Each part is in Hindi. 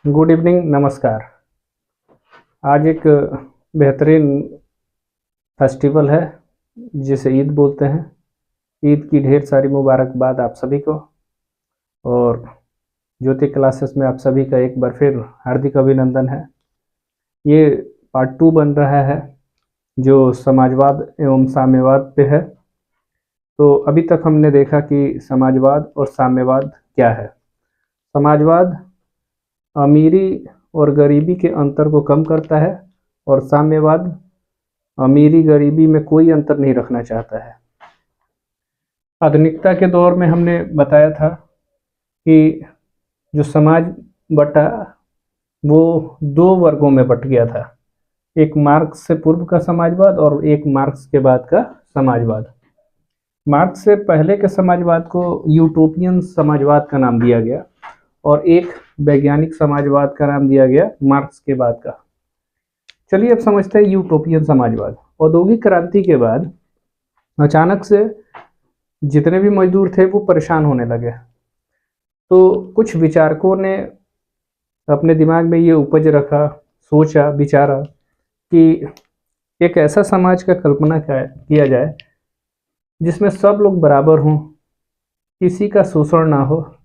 गुड इवनिंग, नमस्कार। आज एक बेहतरीन फेस्टिवल है जिसे ईद बोलते हैं। ईद की ढेर सारी मुबारकबाद आप सभी को। और ज्योति क्लासेस में आप सभी का एक बार फिर हार्दिक अभिनंदन है। ये पार्ट 2 बन रहा है जो समाजवाद एवं साम्यवाद पे है। तो अभी तक हमने देखा कि समाजवाद और साम्यवाद क्या है। समाजवाद अमीरी और गरीबी के अंतर को कम करता है और साम्यवाद अमीरी गरीबी में कोई अंतर नहीं रखना चाहता है। आधुनिकता के दौर में हमने बताया था कि जो समाज बटा वो दो वर्गों में बट गया था, एक मार्क्स से पूर्व का समाजवाद और एक मार्क्स के बाद का समाजवाद। मार्क्स से पहले के समाजवाद को यूटोपियन समाजवाद का नाम दिया गया और एक वैज्ञानिक समाजवाद का नाम दिया गया मार्क्स के बाद का। चलिए अब समझते हैं यूटोपियन समाजवाद। औद्योगिक क्रांति के बाद अचानक से जितने भी मजदूर थे वो परेशान होने लगे। तो कुछ विचारकों ने अपने दिमाग में ये उपज रखा, सोचा, विचारा कि एक ऐसा समाज का कल्पना किया जाए जिसमें सब लोग बराबर हों, किसी का शोषण ना हो,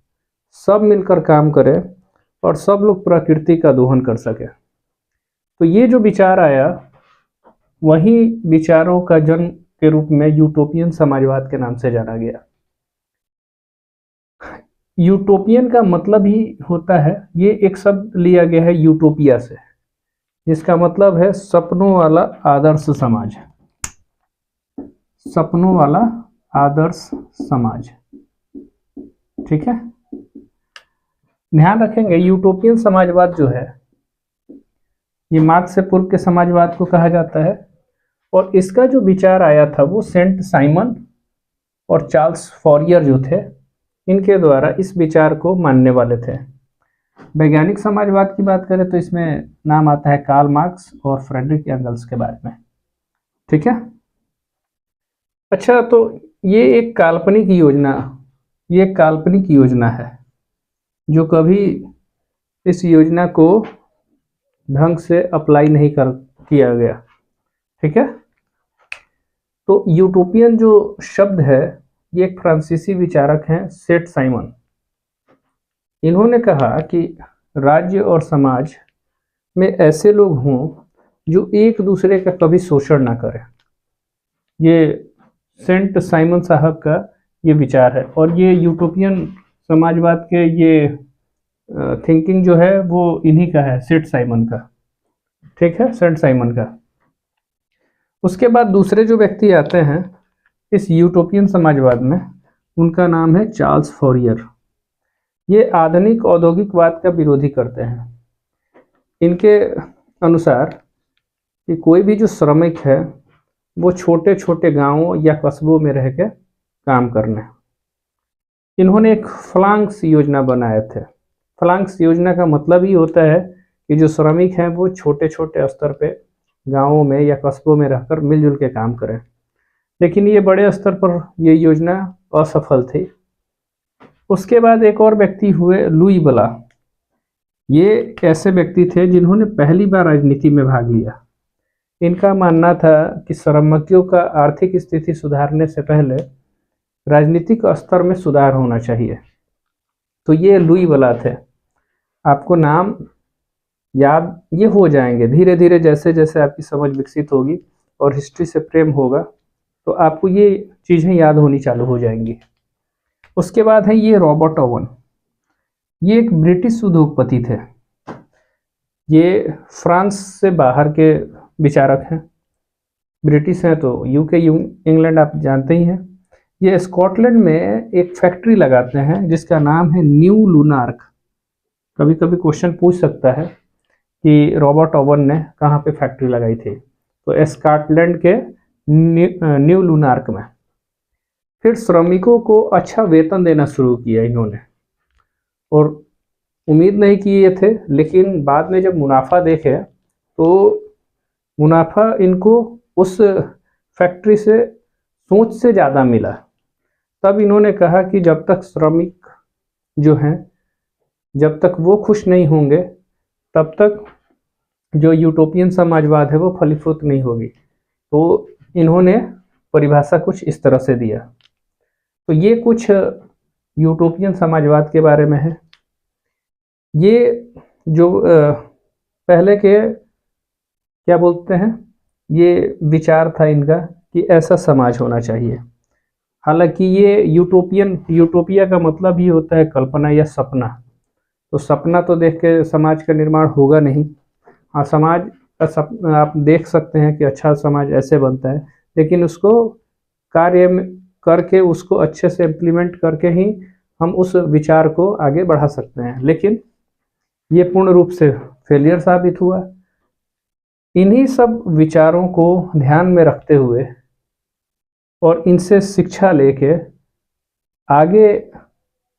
सब मिलकर काम करें और सब लोग प्रकृति का दोहन कर सके। तो ये जो विचार आया वही विचारों का जन्म के रूप में यूटोपियन समाजवाद के नाम से जाना गया। यूटोपियन का मतलब ही होता है, ये एक शब्द लिया गया है यूटोपिया से, जिसका मतलब है सपनों वाला आदर्श समाज। सपनों वाला आदर्श समाज, ठीक है। ध्यान रखेंगे यूटोपियन समाजवाद जो है ये मार्क्स से पूर्व के समाजवाद को कहा जाता है और इसका जो विचार आया था वो सेंट साइमन और चार्ल्स फॉरियर जो थे इनके द्वारा इस विचार को मानने वाले थे। वैज्ञानिक समाजवाद की बात करें तो इसमें नाम आता है कार्ल मार्क्स और फ्रेडरिक एंगल्स के बारे में, ठीक है। अच्छा, तो ये एक काल्पनिक योजना है जो कभी इस योजना को ढंग से अप्लाई नहीं किया गया, ठीक है। तो यूटोपियन जो शब्द है ये एक फ्रांसीसी विचारक हैं सेठ साइमन। इन्होंने कहा कि राज्य और समाज में ऐसे लोग हों जो एक दूसरे का कभी शोषण ना करें। ये सेंट साइमन साहब का ये विचार है और ये यूटोपियन समाजवाद के ये थिंकिंग जो है वो इन्हीं का है, सेठ साइमन का, ठीक है, सेंट साइमन का। उसके बाद दूसरे जो व्यक्ति आते हैं इस यूटोपियन समाजवाद में, उनका नाम है चार्ल्स फॉरियर। ये आधुनिक औद्योगिकवाद का विरोधी करते हैं। इनके अनुसार कि कोई भी जो श्रमिक है वो छोटे छोटे गांवों या कस्बों में रह के काम करने। इन्होंने एक फ्लांक्स योजना बनाए थे। फ्लांक्स योजना का मतलब ही होता है कि जो श्रमिक हैं वो छोटे छोटे स्तर पे गांवों में या कस्बों में रहकर मिलजुल के काम करें, लेकिन ये बड़े स्तर पर ये योजना असफल थी। उसके बाद एक और व्यक्ति हुए लुई बला। ये ऐसे व्यक्ति थे जिन्होंने पहली बार राजनीति में भाग लिया। इनका मानना था कि श्रमिकों का आर्थिक स्थिति सुधारने से पहले राजनीतिक स्तर में सुधार होना चाहिए। तो ये लुई बला थे। आपको नाम याद ये हो जाएंगे धीरे धीरे, जैसे जैसे आपकी समझ विकसित होगी और हिस्ट्री से प्रेम होगा तो आपको ये चीज़ें याद होनी चालू हो जाएंगी। उसके बाद है ये रॉबर्ट ओवन। ये एक ब्रिटिश उद्योगपति थे। ये फ्रांस से बाहर के विचारक हैं। ब्रिटिश हैं तो यूके इंग्लैंड आप जानते ही हैं। ये स्कॉटलैंड में एक फैक्ट्री लगाते हैं जिसका नाम है न्यू लूनार्क। कभी कभी क्वेश्चन पूछ सकता है कि रॉबर्ट ओवन ने कहाँ पे फैक्ट्री लगाई थी, तो स्कॉटलैंड के न्यू लूनार्क में। फिर श्रमिकों को अच्छा वेतन देना शुरू किया इन्होंने और उम्मीद नहीं किए थे, लेकिन बाद में जब मुनाफा देखे तो मुनाफा इनको उस फैक्ट्री से सोच से ज़्यादा मिला। तब इन्होंने कहा कि जब तक श्रमिक जो हैं जब तक वो खुश नहीं होंगे तब तक जो यूटोपियन समाजवाद है वो फलीभूत नहीं होगी। तो इन्होंने परिभाषा कुछ इस तरह से दिया। तो ये कुछ यूटोपियन समाजवाद के बारे में है। ये जो पहले के क्या बोलते हैं, ये विचार था इनका कि ऐसा समाज होना चाहिए। हालांकि ये यूटोपिया का मतलब ही होता है कल्पना या सपना। तो सपना तो देख के समाज का निर्माण होगा नहीं। हाँ, समाज का सपना आप देख सकते हैं कि अच्छा समाज ऐसे बनता है, लेकिन उसको कार्य में करके, उसको अच्छे से इम्प्लीमेंट करके ही हम उस विचार को आगे बढ़ा सकते हैं। लेकिन ये पूर्ण रूप से फेलियर साबित हुआ। इन्हीं सब विचारों को ध्यान में रखते हुए और इनसे शिक्षा लेके आगे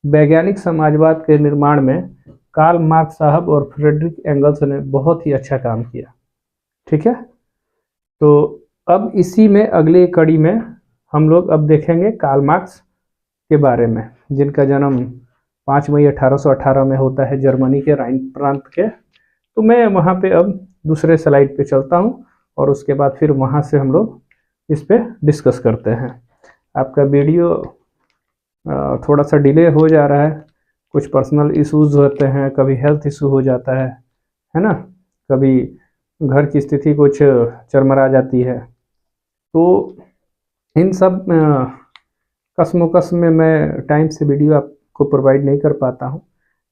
वैज्ञानिक समाजवाद के निर्माण में कार्ल मार्क्स साहब और फ्रेडरिक एंगल्स ने बहुत ही अच्छा काम किया। ठीक है, तो अब इसी में अगली कड़ी में हम लोग अब देखेंगे कार्ल मार्क्स के बारे में, जिनका जन्म 5 मई 1818 में होता है जर्मनी के राइन प्रांत के। तो मैं वहाँ पे अब दूसरे स्लाइड पे चलता हूँ और उसके बाद फिर वहाँ से हम लोग इस पे डिस्कस करते हैं। आपका वीडियो थोड़ा सा डिले हो जा रहा है, कुछ पर्सनल इश्यूज होते हैं, कभी हेल्थ इशू हो जाता है ना, कभी घर की स्थिति कुछ चरमरा जाती है। तो इन सब कसमोकस में मैं टाइम से वीडियो आपको प्रोवाइड नहीं कर पाता हूँ।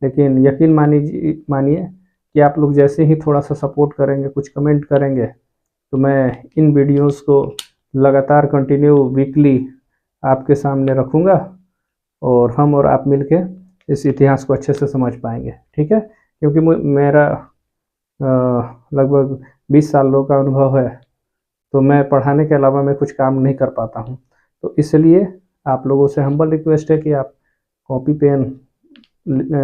लेकिन यकीन मानिए कि आप लोग जैसे ही थोड़ा सा सपोर्ट करेंगे, कुछ कमेंट करेंगे, तो मैं इन वीडियोस को लगातार कंटिन्यू वीकली आपके सामने रखूँगा और हम और आप मिलके इस इतिहास को अच्छे से समझ पाएंगे। ठीक है, क्योंकि मेरा लगभग 20 सालों का अनुभव है, तो मैं पढ़ाने के अलावा मैं कुछ काम नहीं कर पाता हूँ। तो इसलिए आप लोगों से हम्बल रिक्वेस्ट है कि आप कॉपी पेन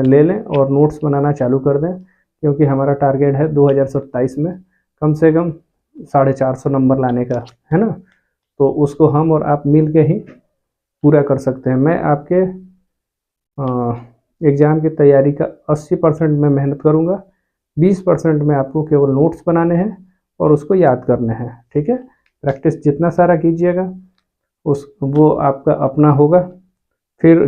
ले लें और नोट्स बनाना चालू कर दें, क्योंकि हमारा टारगेट है 2027 में कम से कम 450 नंबर लाने का, है ना। तो उसको हम और आप मिल के ही पूरा कर सकते हैं। मैं आपके एग्ज़ाम की तैयारी का 80% में मेहनत करूँगा, 20% में आपको केवल नोट्स बनाने हैं और उसको याद करने हैं। ठीक है, प्रैक्टिस जितना सारा कीजिएगा वो आपका अपना होगा। फिर